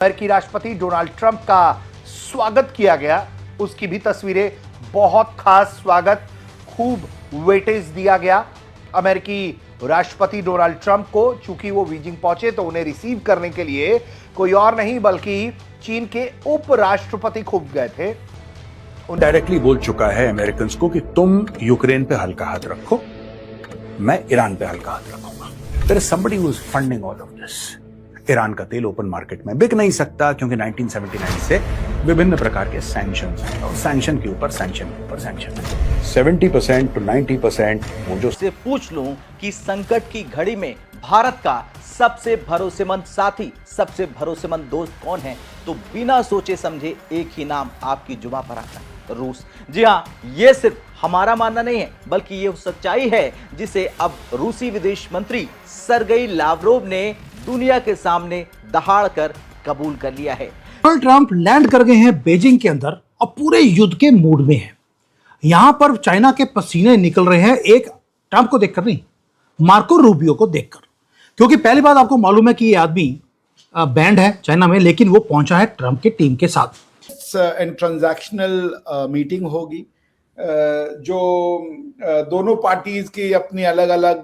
अमेरिकी राष्ट्रपति Donald Trump का स्वागत किया गया, उसकी भी तस्वीरें, बहुत खास स्वागत, खूब वेटेज दिया गया अमेरिकी राष्ट्रपति डोनाल्ड ट्रंप को। चूंकि वो बीजिंग पहुंचे तो उन्हें रिसीव करने के लिए कोई और नहीं बल्कि चीन के उपराष्ट्रपति खूब गए थे। डायरेक्टली बोल चुका है अमेरिकन को कि तुम यूक्रेन पे हल्का हाथ रखो, मैं ईरान पे हल्का हाथ रखूंगा। There is somebody who is funding all of this. Iran का तेल ओपन मार्केट में बिक नहीं सकता क्योंकि 1979 से विभिन्न प्रकार के सैंक्शंस हैं और सैंक्शन के ऊपर सैंक्शन के ऊपर सैंक्शन है। 70% to 90% वो जो से पूछ लूं कि संकट की घड़ी में भारत का सबसे भरोसेमंद साथी, सबसे भरोसेमंद दोस्त कौन है, तो बिना सोचे समझे एक ही नाम आपकी जुबान पर आता है, रूस। जी हाँ, ये सिर्फ हमारा मानना नहीं है बल्कि ये सच्चाई है जिसे अब रूसी विदेश मंत्री सरगेई लावरोव ने दुनिया के सामने दहाड़ कर कबूल कर लिया है। डोनाल्ड ट्रंप लैंड कर गए हैं बीजिंग के अंदर और पूरे युद्ध के मूड में हैं। यहां पर चाइना के पसीने निकल रहे हैं, एक ट्रंप को देखकर नहीं, मार्को रूबियो को देखकर। क्योंकि पहली बात आपको मालूम है कि ये आदमी बैंड है चाइना में, लेकिन वो पहुंचा है ट्रंप की टीम के साथ। एंड ट्रांजैक्शनल मीटिंग होगी जो दोनों पार्टीज की अपनी अलग अलग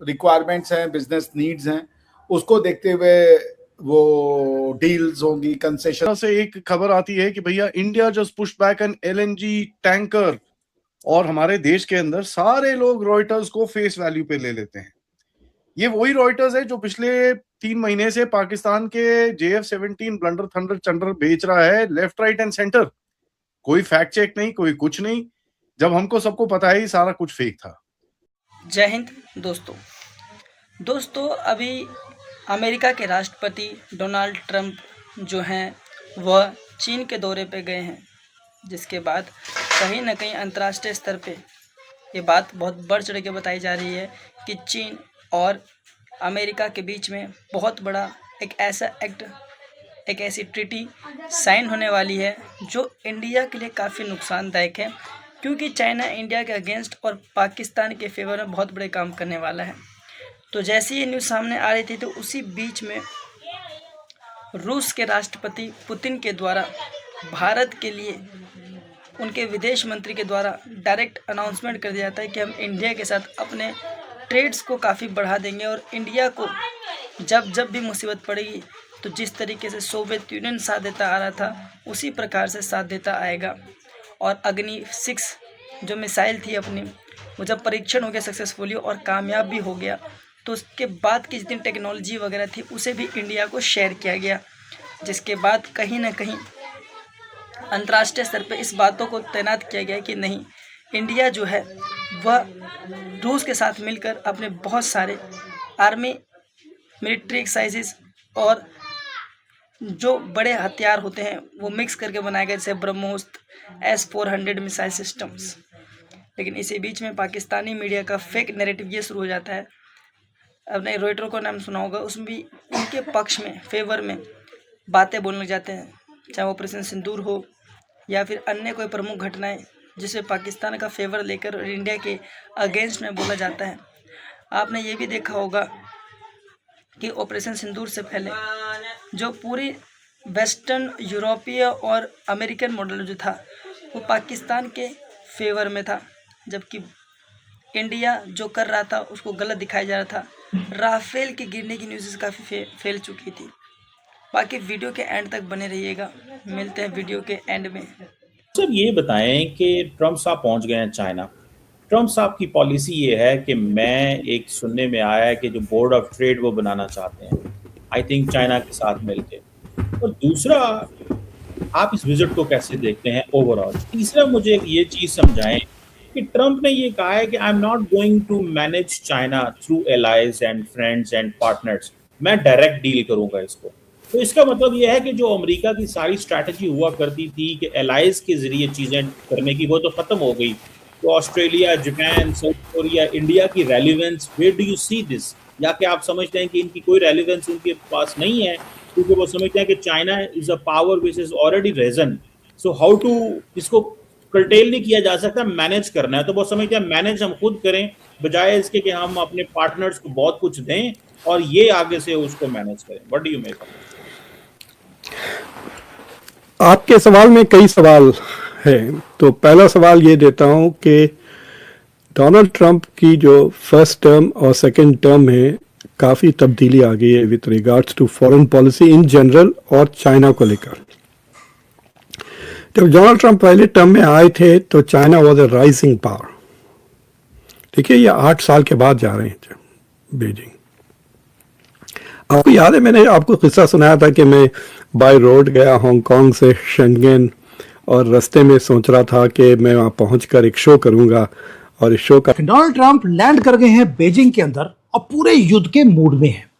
रिक्वायरमेंट्स हैं, बिजनेस नीड्स हैं, उसको देखते हुए वो डील्स होंगी, कंसेशन। से एक खबर आती है कि भैया India just push back an LNG tanker, और हमारे देश के अंदर सारे लोग रॉयटर्स को फेस वैल्यू पे ले लेते हैं। ये वही रॉयटर्स है जो पिछले 3 महीने से पाकिस्तान के JF-17 ब्लंडर थंडर चंडर बेच रहा है लेफ्ट राइट एंड सेंटर। कोई फैक्ट चेक नहीं, कोई कुछ नहीं, जब हमको सबको पता है सारा कुछ फेक था। जय हिंद दोस्तों, अभी अमेरिका के राष्ट्रपति डोनाल्ड ट्रंप जो हैं वह चीन के दौरे पे गए हैं, जिसके बाद कहीं ना कहीं अंतर्राष्ट्रीय स्तर पे ये बात बहुत बढ़ चढ़ के बताई जा रही है कि चीन और अमेरिका के बीच में बहुत बड़ा एक ऐसा एक्ट, एक ऐसी ट्रीटी साइन होने वाली है जो इंडिया के लिए काफ़ी नुकसानदायक है, क्योंकि चाइना इंडिया के अगेंस्ट और पाकिस्तान के फेवर में बहुत बड़े काम करने वाला है। तो जैसे ये न्यूज़ सामने आ रही थी तो उसी बीच में रूस के राष्ट्रपति पुतिन के द्वारा भारत के लिए उनके विदेश मंत्री के द्वारा डायरेक्ट अनाउंसमेंट कर दिया जाता है कि हम इंडिया के साथ अपने ट्रेड्स को काफ़ी बढ़ा देंगे और इंडिया को जब भी मुसीबत पड़ेगी तो जिस तरीके से सोवियत यूनियन साथ देता आ रहा था उसी प्रकार से साथ देता आएगा। और अग्नि 6 जो मिसाइल थी अपनी, वो जब परीक्षण हो गया सक्सेसफुली और कामयाब भी हो गया, तो उसके बाद की जितनी टेक्नोलॉजी वगैरह थी उसे भी इंडिया को शेयर किया गया, जिसके बाद कहीं ना कहीं अंतर्राष्ट्रीय स्तर पर इस बातों को तैनात किया गया कि नहीं, इंडिया जो है वह रूस के साथ मिलकर अपने बहुत सारे आर्मी मिलिट्री एक्सरसाइजेस और जो बड़े हथियार होते हैं वो मिक्स करके बनाए गए, जैसे ब्रह्मोस्त्र, S-400 मिसाइल सिस्टम्स। लेकिन इसी बीच में पाकिस्तानी मीडिया का फेक नैरेटिव ये शुरू हो जाता है, अपने रॉयटर को नाम सुना होगा, उसमें भी उनके पक्ष में, फेवर में बातें बोलने लग जाते हैं, चाहे ऑपरेशन सिंदूर हो या फिर अन्य कोई प्रमुख घटनाएं जिसमें पाकिस्तान का फेवर लेकर इंडिया के अगेंस्ट में बोला जाता है। आपने ये भी देखा होगा कि ऑपरेशन सिंदूर से पहले जो पूरी वेस्टर्न, यूरोपीय और अमेरिकन मॉडल जो था वो पाकिस्तान के फेवर में था, जबकि इंडिया जो कर रहा था उसको गलत दिखाया जा रहा था। राफेल के गिरने की न्यूज़ काफ़ी फैल चुकी थी। बाकी वीडियो के एंड तक बने रहिएगा, मिलते हैं वीडियो के एंड में। सर ये बताएं कि ट्रंप साहब पहुंच गए हैं चाइना। ट्रंप साहब की पॉलिसी ये है कि मैं, एक सुनने में आया है कि जो बोर्ड ऑफ ट्रेड वो बनाना चाहते हैं, आई थिंक चाइना के साथ मिलके। और दूसरा, आप इस विजिट को कैसे देखते हैं ओवरऑल? तीसरा, मुझे एक ये चीज़ समझाएं कि ट्रंप ने ये कहा है कि I am not going to manage China through allies and friends and partners, मैं डायरेक्ट डील करूंगा इसको। तो इसका मतलब ये है कि जो अमेरिका की सारी स्ट्रैटेजी हुआ करती थी कि एलाइज के जरिए चीज़ें करने की, वो तो ख़त्म हो गई। तो Australia, Japan, South Korea, India की relevance, where do you see this? या कि आप समझते हैं कि इनकी कोई रेलिवेंस उनके पास नहीं है क्योंकि वो समझते हैं कि China is a power which is already risen, so how to, इसको कर्टेल नहीं किया जा सकता, मैनेज करना है। तो वो समझते हैं मैनेज हम खुद करें, बजाय इसके कि हम अपने पार्टनर्स को बहुत कुछ दें और ये आगे से उसको मैनेज करें। What do you make of it? आपके सवाल में कई सवाल है। तो पहला सवाल ये देता हूं कि डोनाल्ड ट्रंप की जो फर्स्ट टर्म और सेकंड टर्म है काफ़ी तब्दीली आ गई है with regards to foreign policy in general और चाइना को लेकर। जब डोनाल्ड ट्रंप पहले टर्म में आए थे तो China was a rising power. देखिए ये 8 साल के बाद जा रहे हैं बीजिंग। आपको याद है मैंने आपको किस्सा सुनाया था कि मैं बाय रोड गया हांगकांग से शेंगेन और रास्ते में सोच रहा था कि मैं वहाँ पहुंचकर एक शो करूंगा और इस शो का डोनाल्ड ट्रंप लैंड कर गए हैं बीजिंग के अंदर और पूरे युद्ध के मूड में हैं।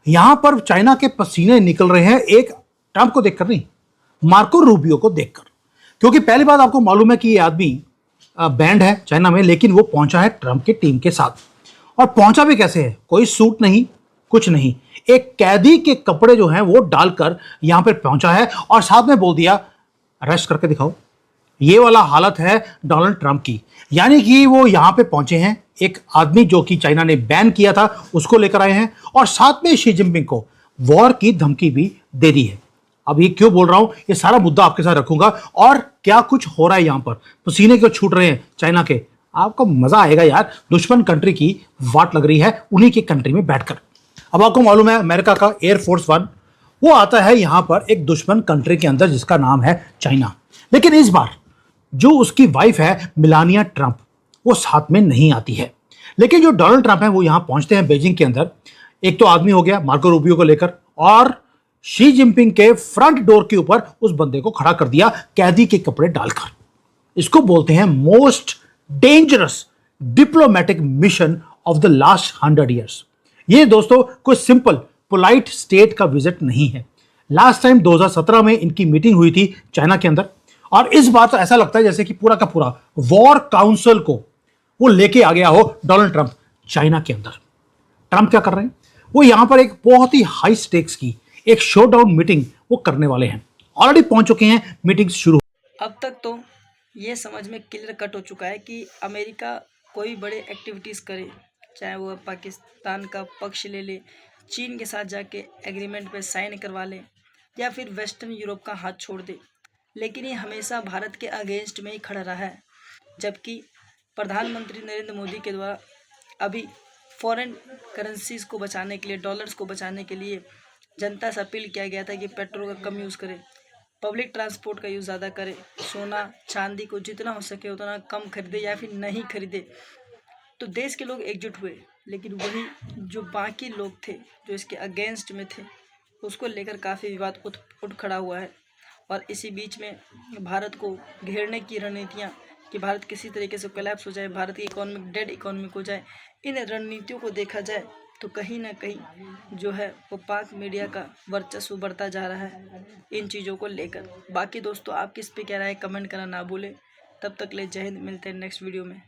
यहां पर चाइना के पसीने निकल रहे हैं, एक ट्रंप को देखकर नहीं, मार्को रूबियो को देखकर। क्योंकि पहली बात आपको मालूम है कि ये आदमी बैंड है चाइना में, लेकिन वो पहुंचा है ट्रंप की टीम के साथ। और पहुंचा भी कैसे है? कोई सूट नहीं, कुछ नहीं, एक कैदी के कपड़े जो हैं वो डालकर यहां पर पहुंचा है और साथ में बोल दिया अरेस्ट करके दिखाओ। ये वाला हालत है डोनाल्ड ट्रंप की। यानी कि वो यहां पे पहुंचे हैं, एक आदमी जो कि चाइना ने बैन किया था उसको लेकर आए हैं और साथ में शी जिनपिंग को वॉर की धमकी भी दे दी है। अब ये क्यों बोल रहा हूं, ये सारा मुद्दा आपके साथ रखूंगा और क्या कुछ हो रहा है यहां पर, पसीने क्यों छूट रहे हैं चाइना के। आपको मजा आएगा यार, दुश्मन कंट्री की वाट लग रही है उन्हीं की कंट्री में बैठकर। अब आपको मालूम है अमेरिका का एयरफोर्स 1 वो आता है यहां पर एक दुश्मन कंट्री के अंदर जिसका नाम है चाइना। लेकिन इस बार जो उसकी वाइफ है मिलानिया ट्रंप वो साथ में नहीं आती है। लेकिन जो डोनाल्ड ट्रंप है वो यहां पहुंचते हैं बीजिंग के अंदर। एक तो आदमी हो गया मार्को रूबियो को लेकर और शी जिनपिंग के फ्रंट डोर के ऊपर उस बंदे को खड़ा कर दिया कैदी के कपड़े डालकर। इसको बोलते हैं most dangerous diplomatic mission of the last 100 years. ये दोस्तों कोई सिंपल पोलाइट स्टेट का विजिट नहीं है। लास्ट टाइम 2017 में इनकी मीटिंग हुई थी चाइना के अंदर और इस बार तो ऐसा लगता है जैसे कि पूरा का पूरा वॉर काउंसिल को वो लेके आ गया हो डोनाल्ड ट्रंप चाइना के अंदर। ट्रंप क्या कर रहे हैं, वो यहां पर एक बहुत ही हाई स्टेक्स की एक शोडाउन मीटिंग वो करने वाले हैं। ऑलरेडी पहुंच चुके हैं, मीटिंग शुरू। अब तक तो ये समझ में क्लियर कट हो चुका है कि अमेरिका कोई बड़े एक्टिविटीज़ करे, चाहे वो पाकिस्तान का पक्ष ले ले, चीन के साथ जाके एग्रीमेंट पे साइन करवा ले या फिर वेस्टर्न यूरोप का हाथ छोड़ दे, लेकिन ये हमेशा भारत के अगेंस्ट में ही खड़ा रहा है। जबकि प्रधानमंत्री नरेंद्र मोदी के द्वारा अभी फॉरेन करेंसीज को बचाने के लिए, डॉलर्स को बचाने के लिए जनता से अपील किया गया था कि पेट्रोल का कम यूज़ करे, पब्लिक ट्रांसपोर्ट का यूज़ ज़्यादा करे, सोना चांदी को जितना हो सके उतना कम खरीदे या फिर नहीं खरीदे। तो देश के लोग एकजुट हुए, लेकिन वही जो बाकी लोग थे जो इसके अगेंस्ट में थे उसको लेकर काफ़ी विवाद उठ खड़ा हुआ है। और इसी बीच में भारत को घेरने की रणनीतियाँ कि भारत किसी तरीके से कोलैप्स हो जाए, भारत की इकोनॉमिक डेड इकोनॉमिक हो जाए, इन रणनीतियों को देखा जाए तो कहीं ना कहीं जो है वो पाक मीडिया का वर्चस्व बढ़ता जा रहा है इन चीज़ों को लेकर। बाकी दोस्तों आप किस पे कह रहे हैं कमेंट करना ना भूलें। तब तक ले जय हिंद, मिलते हैं नेक्स्ट वीडियो में।